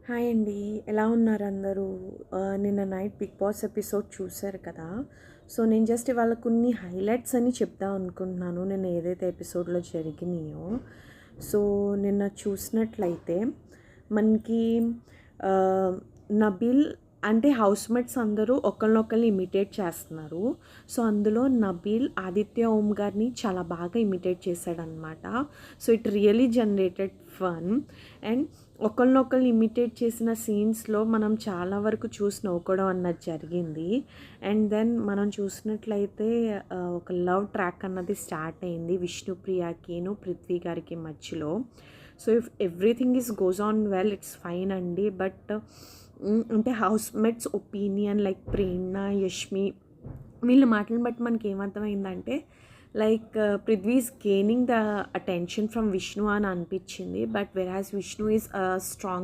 Hi అండి. ఎలా ఉన్నారు అందరూ? నిన్న నైట్ 'బిగ్ బాస్' ఎపిసోడ్ చూసారు కదా! సో, నేను జస్ట్ ఇవాళ కొన్ని హైలైట్స్ అని చెప్దాం అనుకుంటున్నాను. నిన్న ఏదైతే ఎపిసోడ్‌లో జరిగినాయో. సో, నిన్న చూసినట్లయితే మనకి ఆహ్, నబీల్ అంటే హౌస్‌మేట్స్ అందరూ ఒకళ్ళనొకళ్ళు ఇమిటేట్ చేస్తున్నారు. సో, అందులో నబీల్ ఆదిత్య ఓం గారిని చాలా బాగా ఇమిటేట్ చేశాడనమాట. So, it really generated fun. And ఒకళ్ళనొకళ్ళు ఇమిటేట్ చేసిన సీన్స్‌లో మనం చాలా వరకు చూసి నవ్వుకోవడం అన్నది జరిగింది. అండ్ దెన్ మనం చూసినట్లయితే ఒక లవ్ ట్రాక్ అన్నది స్టార్ట్ అయింది విష్ణుప్రియకిను, పృథ్వీ గారికి మధ్యలో. So, if everything goes on well it's fine అండి. బట్ అంటే housemates opinion like Prerana, Yashmi వీళ్ళ మాటలను బట్టి మనకేమర్థమైందంటే like Prithvi is gaining the attention from Vishnu అని అనిపించింది. బట్ వెరాజ్ విష్ణు ఈజ్ స్ట్రాంగ్